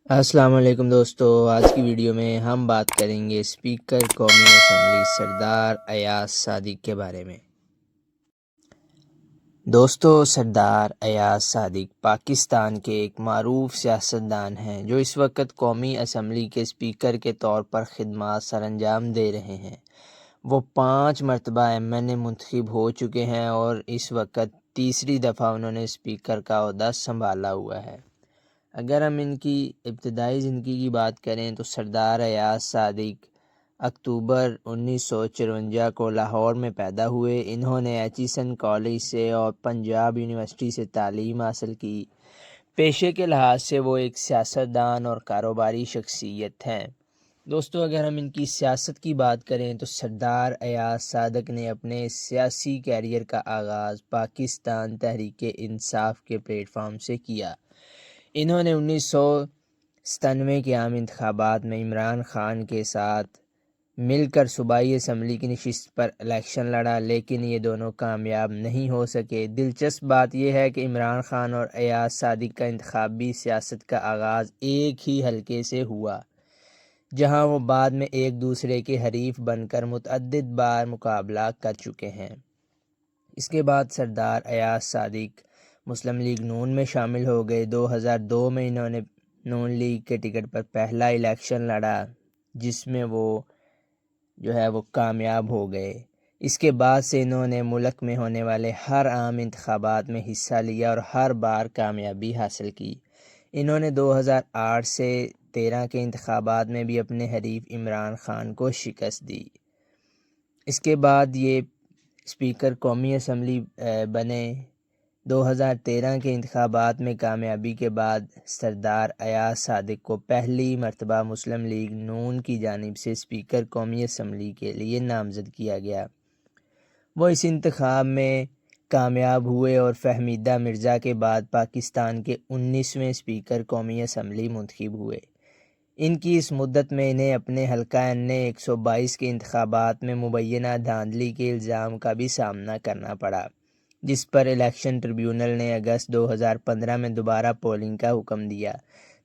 السلام علیکم دوستو، آج کی ویڈیو میں ہم بات کریں گے اسپیکر قومی اسمبلی سردار ایاز صادق کے بارے میں۔ دوستو، سردار ایاز صادق پاکستان کے ایک معروف سیاستدان ہیں جو اس وقت قومی اسمبلی کے اسپیکر کے طور پر خدمات سر انجام دے رہے ہیں۔ وہ 5 مرتبہ MN منتخب ہو چکے ہیں اور اس وقت تیسری دفعہ انہوں نے اسپیکر کا عہدہ سنبھالا ہوا ہے۔ اگر ہم ان کی ابتدائی زندگی کی بات کریں تو سردار ایاز صادق اکتوبر 1954 کو لاہور میں پیدا ہوئے۔ انہوں نے ایچیسن کالج سے اور پنجاب یونیورسٹی سے تعلیم حاصل کی۔ پیشے کے لحاظ سے وہ ایک سیاستدان اور کاروباری شخصیت ہیں۔ دوستو، اگر ہم ان کی سیاست کی بات کریں تو سردار ایاز صادق نے اپنے سیاسی کیریئر کا آغاز پاکستان تحریک انصاف کے پلیٹ فارم سے کیا۔ انہوں نے 1997 کے عام انتخابات میں عمران خان کے ساتھ مل کر صوبائی اسمبلی کی نشست پر الیکشن لڑا، لیکن یہ دونوں کامیاب نہیں ہو سکے۔ دلچسپ بات یہ ہے کہ عمران خان اور ایاز صادق کا انتخابی سیاست کا آغاز ایک ہی حلقے سے ہوا، جہاں وہ بعد میں ایک دوسرے کے حریف بن کر متعدد بار مقابلہ کر چکے ہیں۔ اس کے بعد سردار ایاز صادق مسلم لیگ نون میں شامل ہو گئے۔ 2002 میں انہوں نے نون لیگ کے ٹکٹ پر پہلا الیکشن لڑا، جس میں وہ کامیاب ہو گئے۔ اس کے بعد سے انہوں نے ملک میں ہونے والے ہر عام انتخابات میں حصہ لیا اور ہر بار کامیابی حاصل کی۔ انہوں نے 2008 سے 13 کے انتخابات میں بھی اپنے حریف عمران خان کو شکست دی۔ اس کے بعد یہ اسپیکر قومی اسمبلی بنے۔ 2013 کے انتخابات میں کامیابی کے بعد سردار ایاز صادق کو پہلی مرتبہ مسلم لیگ نون کی جانب سے اسپیکر قومی اسمبلی کے لیے نامزد کیا گیا۔ وہ اس انتخاب میں کامیاب ہوئے اور فہمیدہ مرزا کے بعد پاکستان کے 19ویں اسپیکر قومی اسمبلی منتخب ہوئے۔ ان کی اس مدت میں انہیں اپنے حلقہ NA 122 کے انتخابات میں مبینہ دھاندلی کے الزام کا بھی سامنا کرنا پڑا، جس پر الیکشن ٹریبیونل نے اگست 2015 میں دوبارہ پولنگ کا حکم دیا۔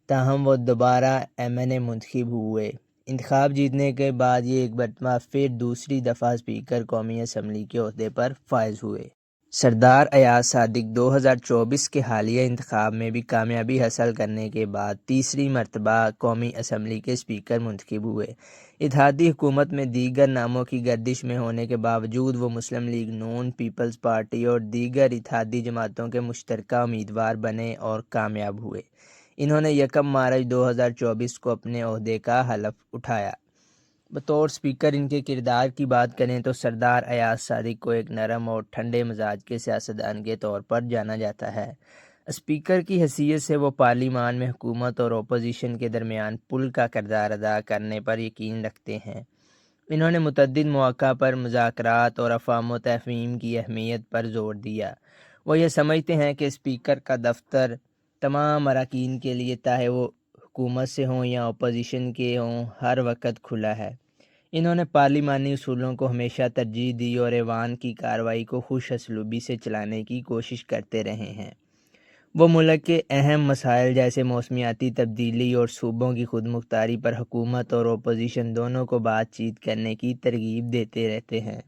تاہم وہ دوبارہ MN منتخب ہوئے۔ انتخاب جیتنے کے بعد یہ ایک مرتبہ پھر دوسری دفعہ اسپیکر قومی اسمبلی کے عہدے پر فائز ہوئے۔ سردار ایاز صادق 2024 کے حالیہ انتخاب میں بھی کامیابی حاصل کرنے کے بعد تیسری مرتبہ قومی اسمبلی کے اسپیکر منتخب ہوئے۔ اتحادی حکومت میں دیگر ناموں کی گردش میں ہونے کے باوجود وہ مسلم لیگ نون، پیپلز پارٹی اور دیگر اتحادی جماعتوں کے مشترکہ امیدوار بنے اور کامیاب ہوئے۔ انہوں نے 1 مارچ 2024 کو اپنے عہدے کا حلف اٹھایا۔ بطور اسپیکر ان کے کردار کی بات کریں تو سردار ایاز صادق کو ایک نرم اور ٹھنڈے مزاج کے سیاستدان کے طور پر جانا جاتا ہے۔ اسپیکر کی حیثیت سے وہ پارلیمان میں حکومت اور اپوزیشن کے درمیان پل کا کردار ادا کرنے پر یقین رکھتے ہیں۔ انہوں نے متعدد مواقع پر مذاکرات اور افہام و تفہیم کی اہمیت پر زور دیا۔ وہ یہ سمجھتے ہیں کہ اسپیکر کا دفتر تمام اراکین کے لیے، چاہے وہ حکومت سے ہوں یا اپوزیشن کے ہوں، ہر وقت کھلا ہے۔ انہوں نے پارلیمانی اصولوں کو ہمیشہ ترجیح دی اور ایوان کی کارروائی کو خوش اسلوبی سے چلانے کی کوشش کرتے رہے ہیں۔ وہ ملک کے اہم مسائل جیسے موسمیاتی تبدیلی اور صوبوں کی خود مختاری پر حکومت اور اپوزیشن دونوں کو بات چیت کرنے کی ترغیب دیتے رہتے ہیں۔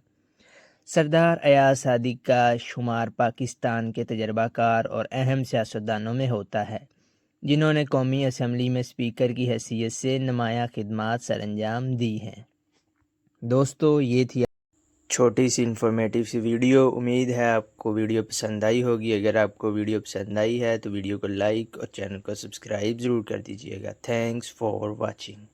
سردار ایاز صادق کا شمار پاکستان کے تجربہ کار اور اہم سیاستدانوں میں ہوتا ہے، جنہوں نے قومی اسمبلی میں اسپیکر کی حیثیت سے نمایاں خدمات سر انجام دی ہیں۔ دوستو، یہ تھی چھوٹی سی انفارمیٹیو سی ویڈیو۔ امید ہے آپ کو ویڈیو پسند آئی ہوگی۔ اگر آپ کو ویڈیو پسند آئی ہے تو ویڈیو کو لائک اور چینل کو سبسکرائب ضرور کر دیجیے گا۔ Thanks for watching.